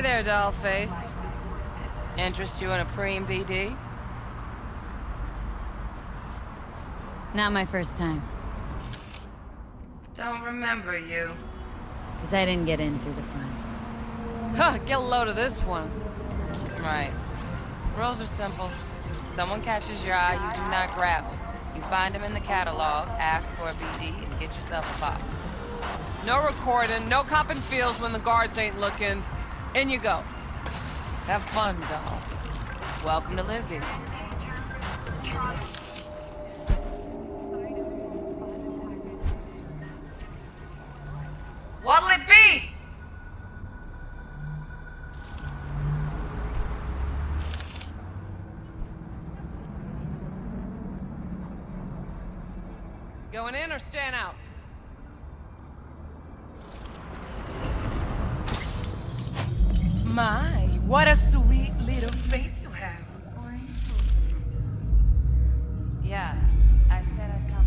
there, dollface. Interest you in a preem BD? Not my first time. Don't remember you. Because I didn't get in through the front. Huh, get a load of this one. Right. Rules are simple. Someone catches your eye, you do not grab them. You find them in the catalog, ask for a BD, and get yourself a box. No recording, no copping feels when the guards ain't looking. In you go. Have fun, doll. Welcome to Lizzie's. What'll it be? Going in or staying out? My, what a sweet little face you have. Yeah, I said I'd come.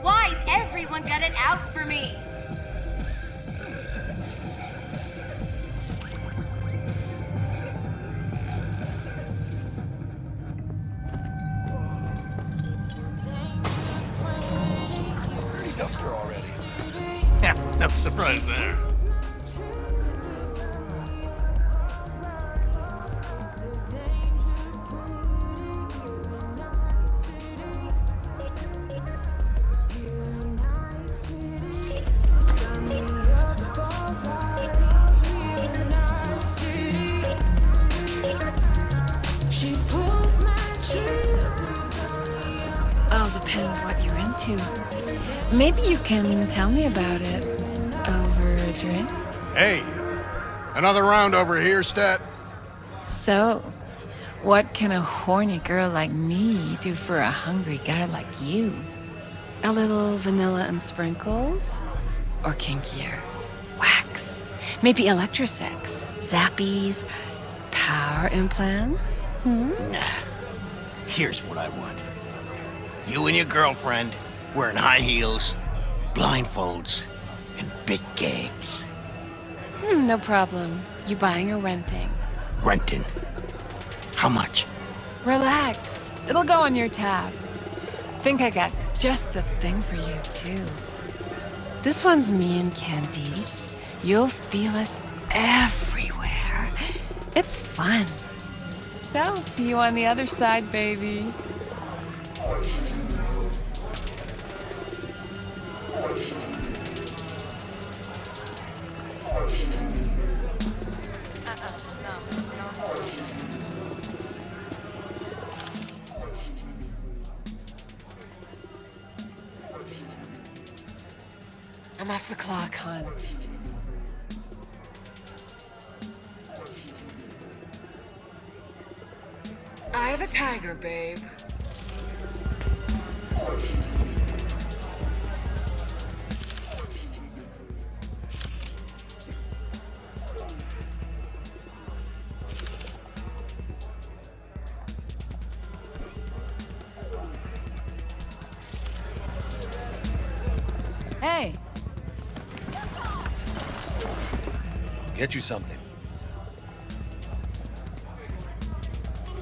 Why's everyone got it out for me? Yeah, no surprise there. All depends what you're into. Maybe you can tell me about it over a drink. Hey, another round over here, Stat. So, what can a horny girl like me do for a hungry guy like you? A little vanilla and sprinkles? Or kinkier? Wax? Maybe electrosex? Zappies? Power implants? Nah. Here's what I want. You and your girlfriend wearing high heels, blindfolds, and big gags. No problem. You buying or renting? Renting. How much? Relax. It'll go on your tab. Think I got just the thing for you, too. This one's me and Candice. You'll feel us everywhere. It's fun. So, see you on the other side, baby. I'm off the clock, hon. Eye of the tiger, babe. Hey, Get you something.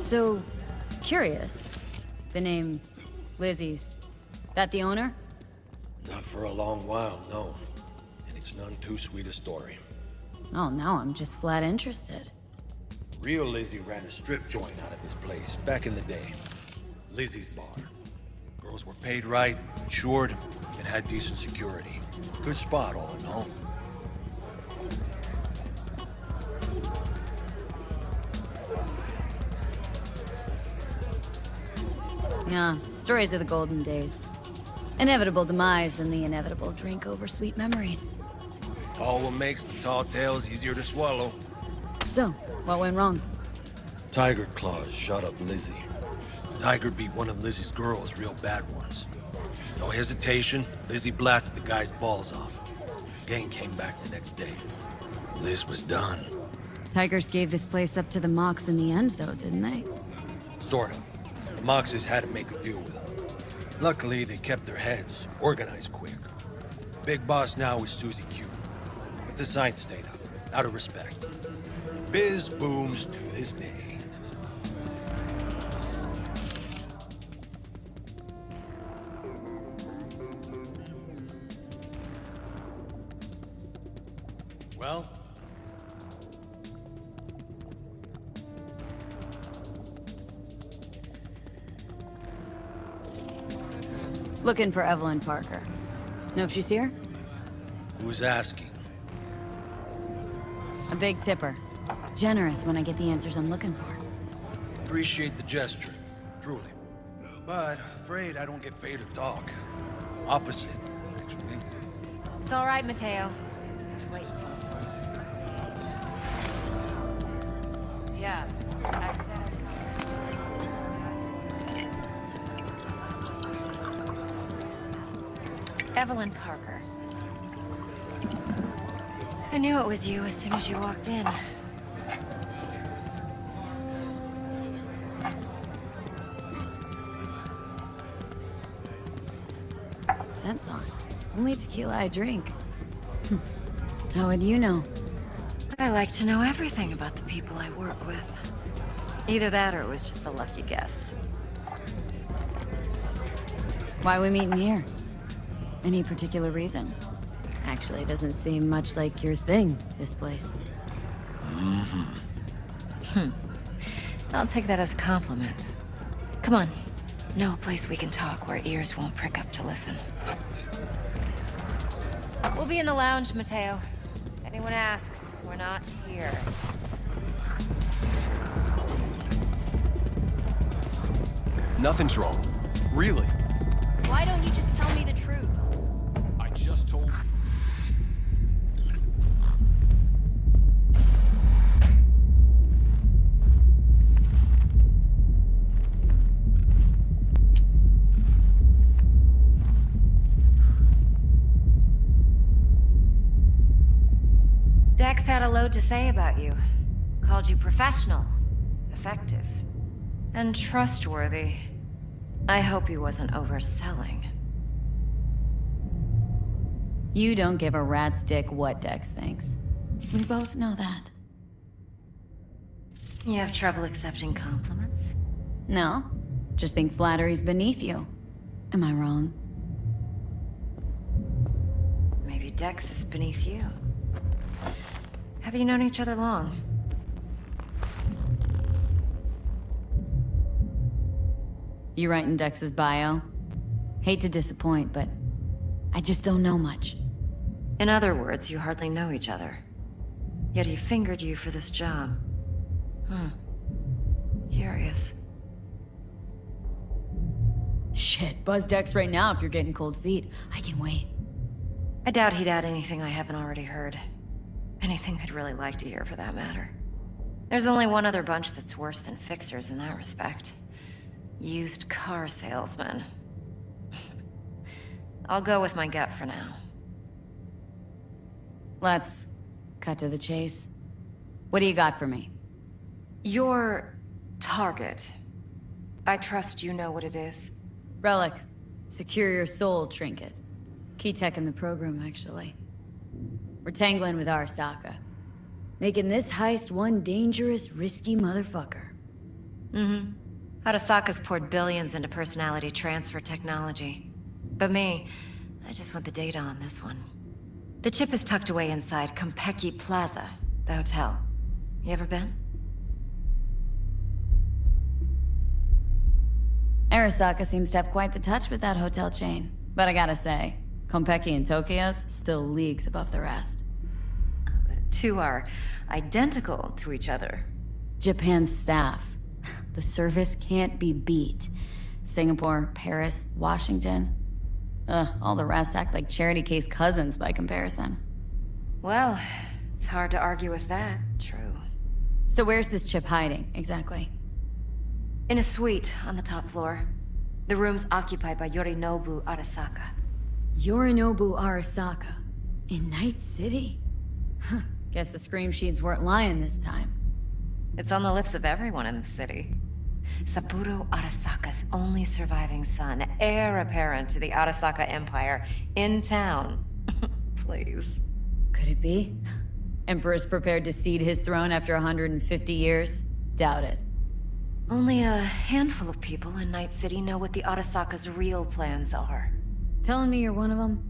so curious. The name Lizzie's. That the owner? Not for a long while, no. And it's none too sweet a story. Oh, now I'm just flat interested. Real Lizzie ran a strip joint out of this place back in the day. Lizzie's bar. Girls were paid right, insured, and had decent security. Good spot, all in all. Nah, stories of the golden days. Inevitable demise and the inevitable drink over sweet memories. All what makes the tall tales easier to swallow. So, what went wrong? Tiger Claws shot up Lizzie. Tiger beat one of Lizzie's girls real bad once. No hesitation, Lizzie blasted the guy's balls off. Gang came back the next day. Liz was done. Tigers gave this place up to the Mox in the end, though, didn't they? Sort of. The Moxes had to make a deal with him. Luckily, they kept their heads, organized quick. Big boss now is Susie Q. But the sign stayed up, out of respect. Biz booms to this day. Well? Looking for Evelyn Parker. Know if she's here? Who's asking? A big tipper. Generous when I get the answers I'm looking for. Appreciate the gesture, truly. But afraid I don't get paid to talk. Opposite, actually. It's all right, Mateo. I was waiting for this one. Yeah. Evelyn Parker. I knew it was you as soon as you walked in. Scent's on. Only tequila I drink. How would you know? I like to know everything about the people I work with. Either that or it was just a lucky guess. Why we meeting here? Any particular reason? Actually, it doesn't seem much like your thing, this place. I'll take that as a compliment. Come on. Know a place we can talk where ears won't prick up to listen. We'll be in the lounge, Mateo. If anyone asks, we're not here. Nothing's wrong. Really. Why don't you just tell me the truth? I just told you. Dex had a load to say about you. Called you professional, effective, and trustworthy. I hope he wasn't overselling. You don't give a rat's dick what Dex thinks. We both know that. You have trouble accepting compliments? No, just think flattery's beneath you. Am I wrong? Maybe Dex is beneath you. Have you known each other long? You writing Dex's bio? Hate to disappoint, but I just don't know much. In other words, you hardly know each other. Yet he fingered you for this job. Curious. Shit, buzz Dex right now if you're getting cold feet. I can wait. I doubt he'd add anything I haven't already heard. Anything I'd really like to hear, for that matter. There's only one other bunch that's worse than fixers in that respect. Used car salesmen. I'll go with my gut for now. Let's cut to the chase. What do you got for me? Your target. I trust you know what it is. Relic. Secure your soul trinket. Key tech in the program, actually. We're tangling with Arasaka. Making this heist one dangerous, risky motherfucker. Arasaka's poured billions into personality transfer technology. But me, I just want the data on this one. The chip is tucked away inside Konpeki Plaza, the hotel. You ever been? Arasaka seems to have quite the touch with that hotel chain. But I gotta say, Konpeki and Tokyo's still leagues above the rest. The two are identical to each other. Japan's staff. The service can't be beat. Singapore, Paris, Washington. All the rest act like charity case cousins by comparison. Well, it's hard to argue with that. True. So where's this chip hiding, exactly? In a suite on the top floor. The room's occupied by Yorinobu Arasaka. Yorinobu Arasaka. In Night City? Huh. Guess the scream sheets weren't lying this time. It's on the lips of everyone in the city. Saburo Arasaka's only surviving son, heir apparent to the Arasaka Empire, in town. Please. Could it be? Emperor's prepared to cede his throne after 150 years? Doubt it. Only a handful of people in Night City know what the Arasaka's real plans are. Telling me you're one of them?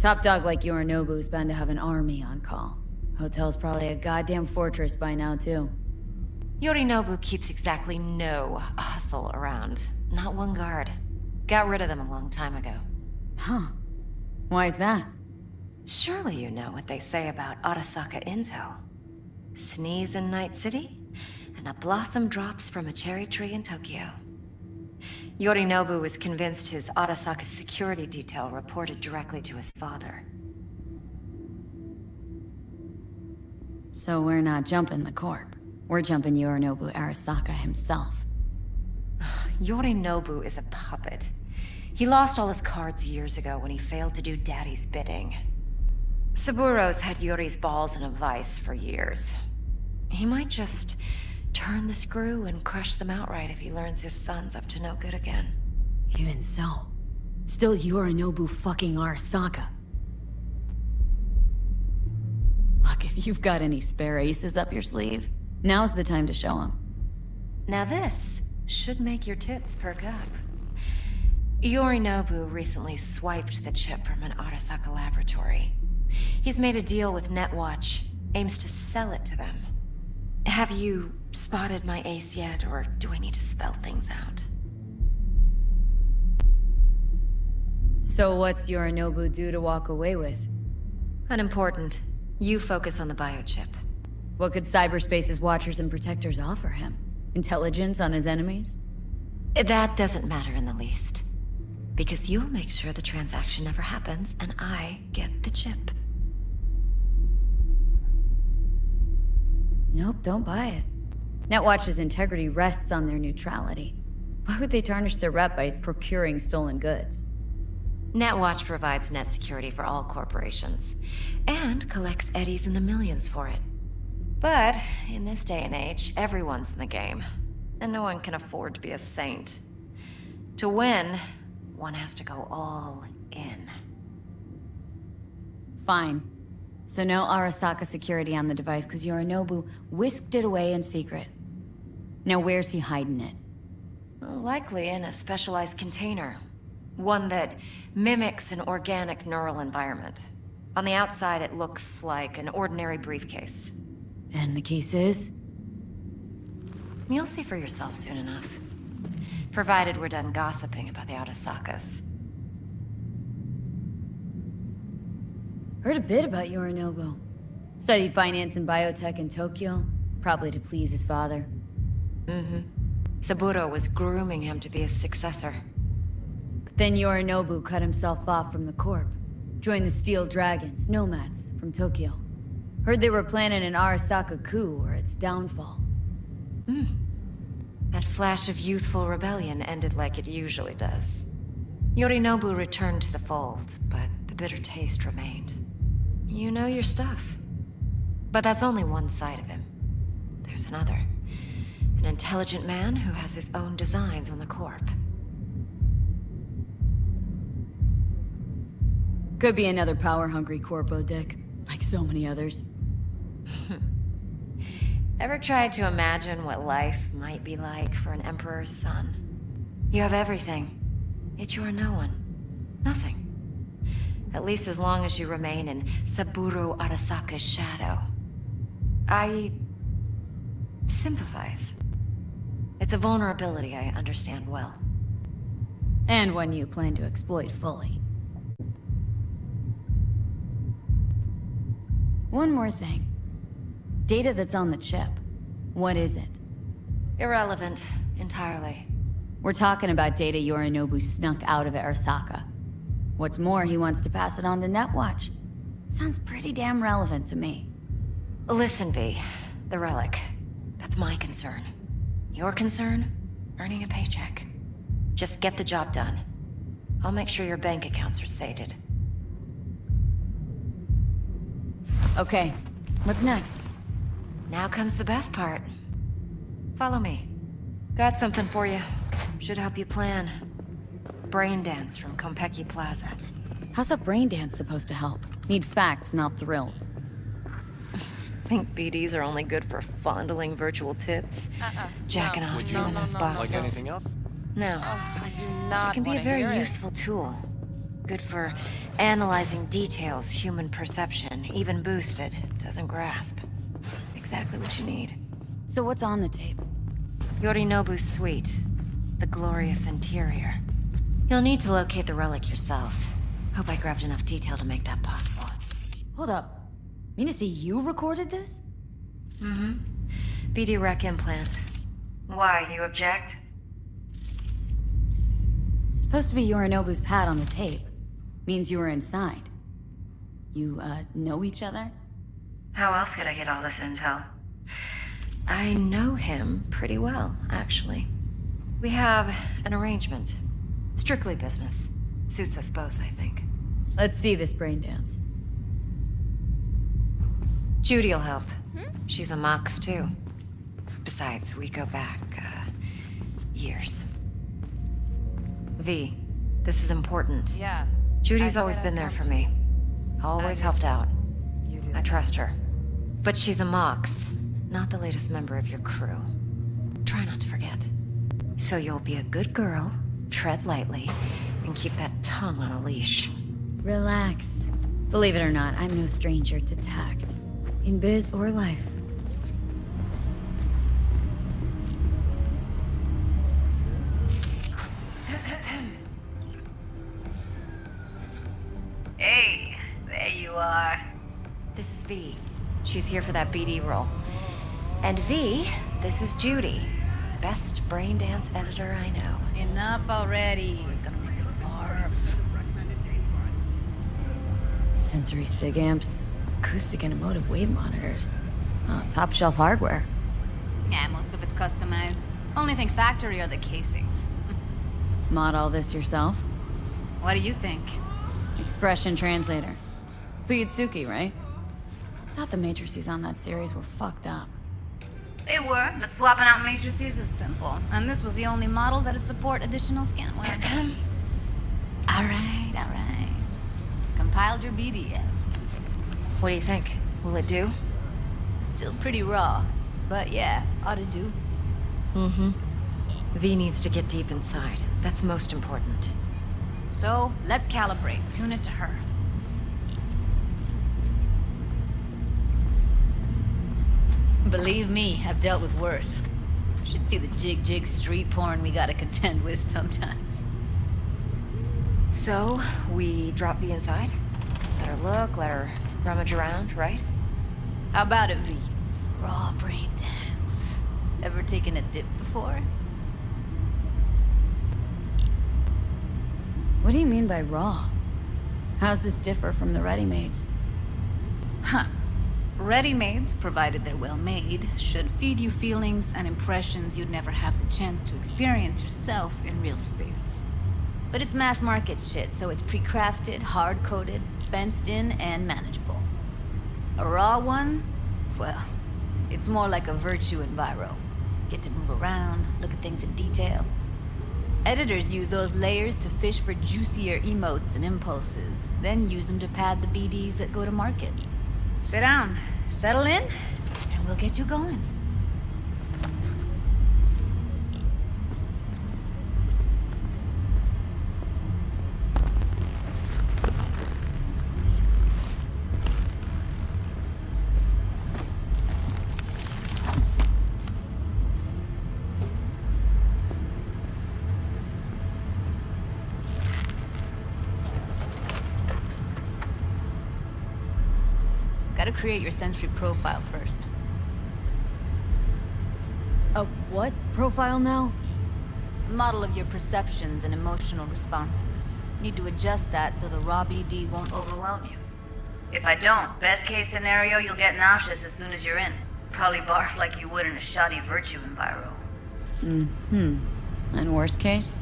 Top dog like Yorinobu's bound to have an army on call. Hotel's probably a goddamn fortress by now, too. Yorinobu keeps exactly no hustle around. Not one guard. Got rid of them a long time ago. Huh. Why is that? Surely you know what they say about Arasaka intel. Sneeze in Night City, and a blossom drops from a cherry tree in Tokyo. Yorinobu was convinced his Arasaka security detail reported directly to his father. So we're not jumping the Corp. We're jumping Yorinobu Arasaka himself. Yorinobu is a puppet. He lost all his cards years ago when he failed to do Daddy's bidding. Saburo's had Yuri's balls in a vice for years. He might just turn the screw and crush them outright if he learns his son's up to no good again. Even so, it's still Yorinobu fucking Arasaka. Look, if you've got any spare aces up your sleeve, now's the time to show them. Now this should make your tits perk up. Yorinobu recently swiped the chip from an Arasaka laboratory. He's made a deal with Netwatch, aims to sell it to them. Have you spotted my ace yet, or do I need to spell things out? So what's Yorinobu due to walk away with? Unimportant. You focus on the biochip. What could cyberspace's watchers and protectors offer him? Intelligence on his enemies? That doesn't matter in the least. Because you'll make sure the transaction never happens, and I get the chip. Nope, don't buy it. Netwatch's integrity rests on their neutrality. Why would they tarnish their rep by procuring stolen goods? Netwatch provides net security for all corporations, and collects eddies in the millions for it. But, in this day and age, everyone's in the game, and no one can afford to be a saint. To win, one has to go all in. Fine. So no Arasaka security on the device because Yorinobu whisked it away in secret. Now where's he hiding it? Likely in a specialized container. One that mimics an organic neural environment. On the outside, it looks like an ordinary briefcase. And the case is? You'll see for yourself soon enough. Provided we're done gossiping about the Arasakas. Heard a bit about Yorinobu. Studied finance and biotech in Tokyo, probably to please his father. Mm-hmm. Saburo was grooming him to be his successor. But then Yorinobu cut himself off from the Corp. Joined the Steel Dragons, nomads, from Tokyo. Heard they were planning an Arasaka coup or its downfall. That flash of youthful rebellion ended like it usually does. Yorinobu returned to the fold, but the bitter taste remained. You know your stuff. But that's only one side of him. There's another. An intelligent man who has his own designs on the Corp. Could be another power-hungry Corpo dick, like so many others. Ever tried to imagine what life might be like for an Emperor's son? You have everything, yet you are no one. Nothing. At least as long as you remain in Saburo Arasaka's shadow. I sympathize. It's a vulnerability I understand well. And one you plan to exploit fully. One more thing. Data that's on the chip. What is it? Irrelevant, entirely. We're talking about data Yorinobu snuck out of Arasaka. What's more, he wants to pass it on to Netwatch. Sounds pretty damn relevant to me. Listen, V. The relic. That's my concern. Your concern? Earning a paycheck. Just get the job done. I'll make sure your bank accounts are sated. Okay, what's next? Now comes the best part. Follow me. Got something for you. Should help you plan. Brain dance from Konpeki Plaza. How's a brain dance supposed to help? Need facts, not thrills. Think BDs are only good for fondling virtual tits? Jacking off to in those boxes. Like anything else? No. I do not It can be a wanna very hear it. useful tool. Good for analyzing details human perception, even boosted, doesn't grasp. Exactly what you need. So what's on the tape? Yorinobu's suite. The glorious interior. You'll need to locate the relic yourself. Hope I grabbed enough detail to make that possible. Hold up. Mean to say you recorded this? BD rec implant. Why, you object? It's supposed to be Yorinobu's pad on the tape. Means you were inside. You, know each other? How else could I get all this intel? I know him pretty well, actually. We have an arrangement. Strictly business. Suits us both, I think. Let's see this brain dance. Judy'll help. She's a Mox, too. Besides, we go back, years. V, this is important. Yeah. Judy's I always said been I'd there come for to me. Always helped out. You do. I trust her. But she's a Mox, not the latest member of your crew. Try not to forget. So you'll be a good girl, tread lightly, and keep that tongue on a leash. Relax. Believe it or not, I'm no stranger to tact. In biz or life. Hey, there you are. This is V. She's here for that BD role. And V, this is Judy. Best brain dance editor I know. Enough already. You're gonna make me barf. Sensory sig amps, acoustic and emotive wave monitors. Oh, top shelf hardware. Yeah, most of it's customized. Only thing factory are the casings. Mod all this yourself? What do you think? Expression translator. Fuyutsuki, right? Thought the matrices on that series were fucked up. They were, but swapping out matrices is simple. And this was the only model that'd support additional scanware. Alright. Compiled your BDF. What do you think? Will it do? Still pretty raw. But yeah, ought to do. V needs to get deep inside. That's most important. So, let's calibrate. Tune it to her. Believe me, I've dealt with worse. Should see the jig street porn we gotta contend with sometimes. So, we drop V inside? Let her look, let her rummage around, right? How about it, V? Raw brain dance. Ever taken a dip before? What do you mean by raw? How's this differ from the ready-mades? Ready-mades, provided they're well made, should feed you feelings and impressions you'd never have the chance to experience yourself in real space. But it's mass market shit, so it's pre-crafted, hard-coded, fenced in, and manageable. A raw one? Well, it's more like a virtue enviro. Get to move around, look at things in detail. Editors use those layers to fish for juicier emotes and impulses, then use them to pad the BDs that go to market. Sit down, settle in, and we'll get you going. Gotta create your sensory profile first. A what profile now? A model of your perceptions and emotional responses. Need to adjust that so the raw BD won't overwhelm you. If I don't, best case scenario, you'll get nauseous as soon as you're in. Probably barf like you would in a shoddy virtue enviro. And worst case?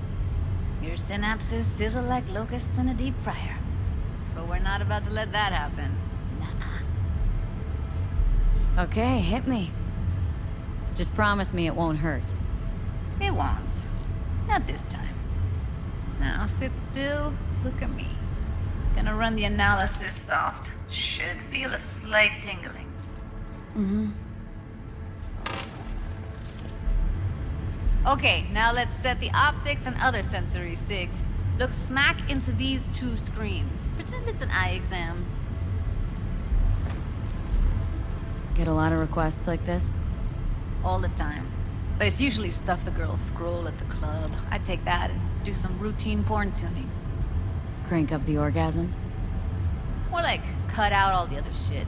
Your synapses sizzle like locusts in a deep fryer. But we're not about to let that happen. Nuh-uh. Okay, hit me. Just promise me it won't hurt. It won't. Not this time. Now sit still, look at me. Gonna run the analysis soft. Should feel a slight tingling. Mm-hmm. Okay, now let's set the optics and other sensory SIGs. Look smack into these two screens. Pretend it's an eye exam. Get a lot of requests like this? All the time. But it's usually stuff the girls scroll at the club. I take that and do some routine porn tuning. Crank up the orgasms? More like cut out all the other shit.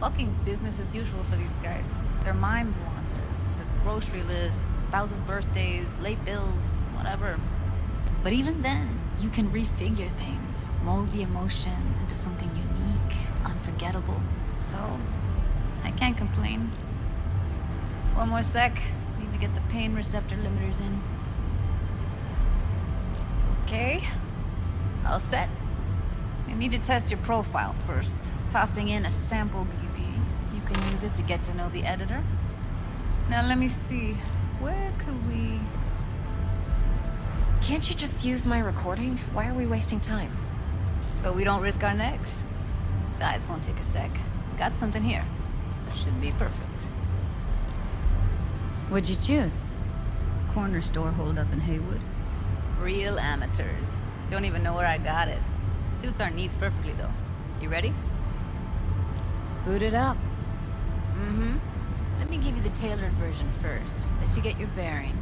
Fucking's business as usual for these guys. Their minds wander to grocery lists, spouses' birthdays, late bills, whatever. But even then, you can refigure things, mold the emotions into something unique, unforgettable. So, I can't complain. One more sec. Need to get the pain receptor limiters in. Okay. All set. I need to test your profile first. Tossing in a sample BD. You can use it to get to know the editor. Now let me see. Where could we... Can't you just use my recording? Why are we wasting time? So we don't risk our necks. Besides, won't take a sec. Got something here. Should be perfect. What'd you choose? Corner store holdup in Haywood. Real amateurs. Don't even know where I got it. Suits our needs perfectly, though. You ready? Boot it up. Mm-hmm. Let me give you the tailored version first. Let you get your bearings.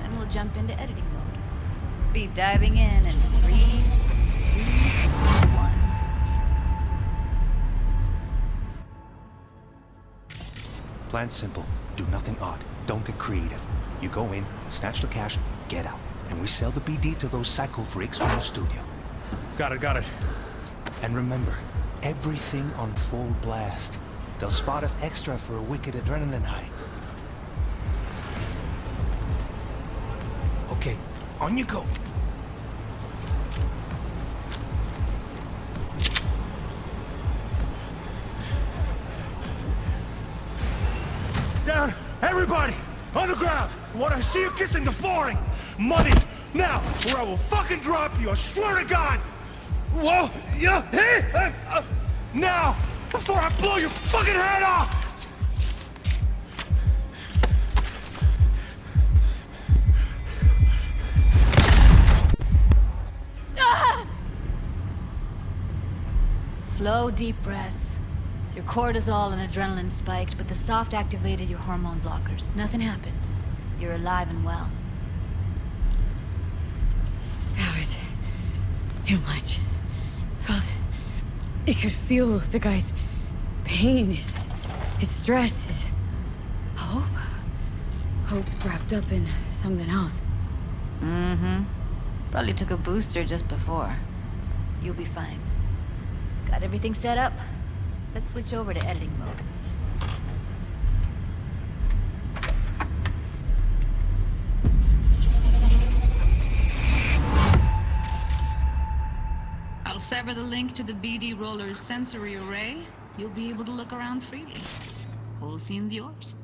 Then we'll jump into editing mode. Be diving in 3, 2, 1. Plan simple. Do nothing odd. Don't get creative. You go in, snatch the cash, get out. And we sell the BD to those psycho freaks from the studio. Got it. And remember, everything on full blast. They'll spot us extra for a wicked adrenaline high. Okay, on you go. Down! Everybody! On the ground! What I see you kissing the flooring! Money! Now! Or I will fucking drop you! I swear to God! Whoa! Yeah! Hey! Now! Before I blow your fucking head off! Slow, deep breaths. Your cortisol and adrenaline spiked, but the soft activated your hormone blockers. Nothing happened. You're alive and well. That was too much. Felt it could feel the guy's pain, his stress, his hope. Hope wrapped up in something else. Mm-hmm. Probably took a booster just before. You'll be fine. Got everything set up? Let's switch over to editing mode. I'll sever the link to the BD Roller's sensory array. You'll be able to look around freely. Whole scene's yours.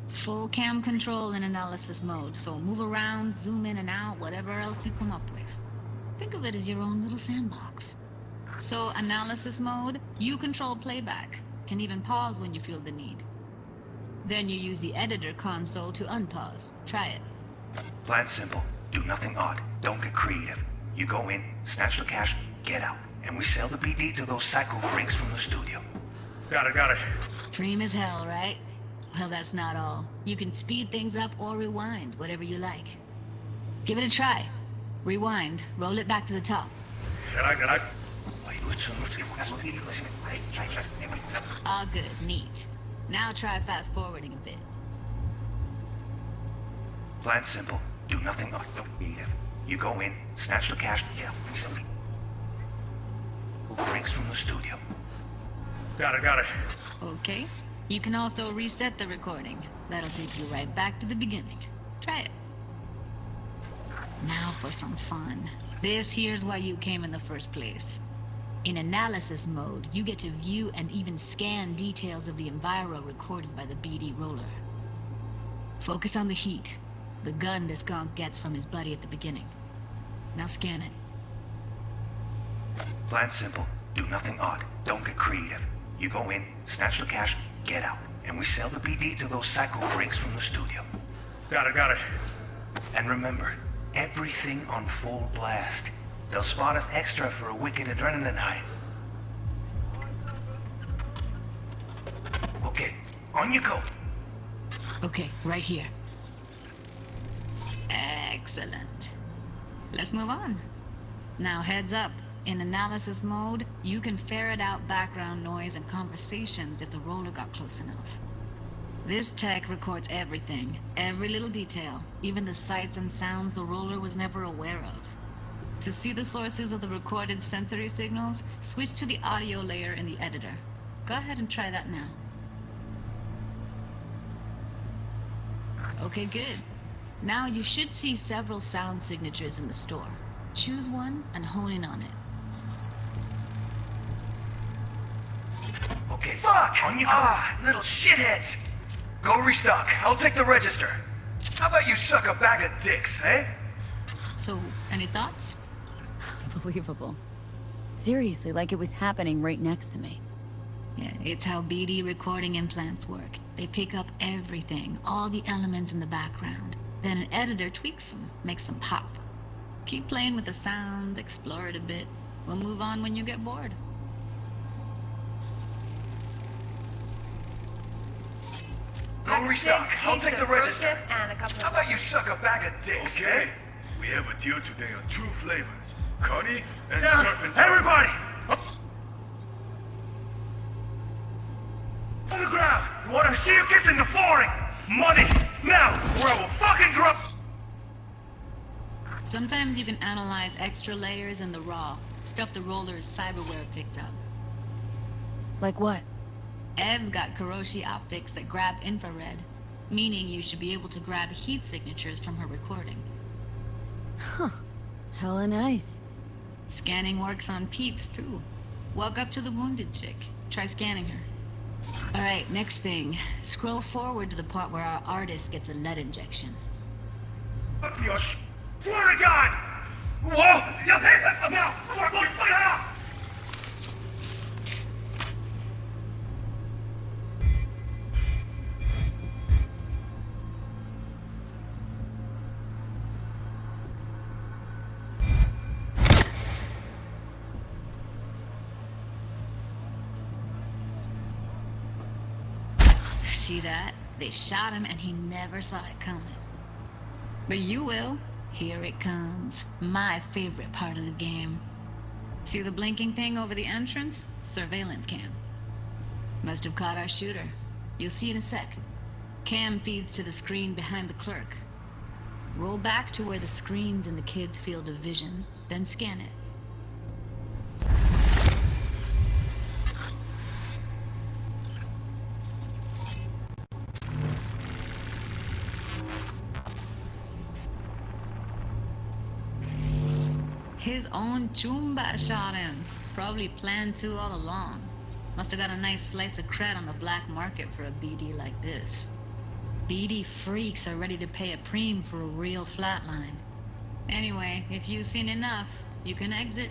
Full cam control in analysis mode, so move around, zoom in and out, whatever else you come up with. Think of it as your own little sandbox. So, analysis mode, you control playback. Can even pause when you feel the need. Then you use the editor console to unpause. Try it. Plan simple. Do nothing odd. Don't get creative. You go in, snatch the cash, get out. And we sell the BD to those psycho freaks from the studio. Got it. Dream as hell, right? Well, that's not all. You can speed things up or rewind, whatever you like. Give it a try. Rewind, roll it back to the top. All good, neat. Now try fast forwarding a bit. Plan simple. Do nothing odd. Don't be creative. You go in, snatch the cash, get out. Freaks from the studio. Got it. Okay. You can also reset the recording. That'll take you right back to the beginning. Try it. Now for some fun. This here's why you came in the first place. In analysis mode, you get to view and even scan details of the enviro recorded by the BD roller. Focus on the heat, the gun this gonk gets from his buddy at the beginning. Now scan it. Plan simple. Do nothing odd. Don't get creative. You go in, snatch the cash, get out. And we sell the BD to those psycho freaks from the studio. Got it. And remember, everything on full blast. They'll spot us extra for a wicked adrenaline high. Okay, on you go. Okay, right here. Excellent. Let's move on. Now heads up. In analysis mode, you can ferret out background noise and conversations if the roller got close enough. This tech records everything, every little detail, even the sights and sounds the roller was never aware of. To see the sources of the recorded sensory signals, switch to the audio layer in the editor. Go ahead and try that now. Okay, good. Now you should see several sound signatures in the store. Choose one and hone in on it. Okay, fuck! On you go! Little shitheads! Go restock. I'll take the register. How about you suck a bag of dicks, eh? So, any thoughts? Unbelievable. Seriously, like it was happening right next to me. Yeah, it's how BD recording implants work. They pick up everything, all the elements in the background. Then an editor tweaks them, makes them pop. Keep playing with the sound, explore it a bit. We'll move on when you get bored. Go restock. I'll take the register. How about you suck a bag of dicks, Okay. We have a deal today on 2 flavors. Connie and Surfing. Everybody! On the ground! You wanna see you kissing the flooring? Money! Now! Or I will fucking drop... Sometimes you can analyze extra layers in the raw, stuff the roller's cyberware picked up. Like what? Ev's got Kiroshi optics that grab infrared, meaning you should be able to grab heat signatures from her recording. Huh. Hella nice. Scanning works on peeps, too. Walk up to the wounded chick. Try scanning her. Alright, next thing. Scroll forward to the part where our artist gets a lead injection. Fuck your swear to God! Whoa! Now! We're going to fight out! See that? They shot him and he never saw it coming. But you will. Here it comes. My favorite part of the game. See the blinking thing over the entrance? Surveillance cam. Must have caught our shooter. You'll see in a sec. Cam feeds to the screen behind the clerk. Roll back to where the screen's in the kid's field of vision, then scan it. His own Chumba shot him. Probably planned to all along. Must have got a nice slice of cred on the black market for a BD like this. BD freaks are ready to pay a preem for a real flatline. Anyway, if you've seen enough, you can exit.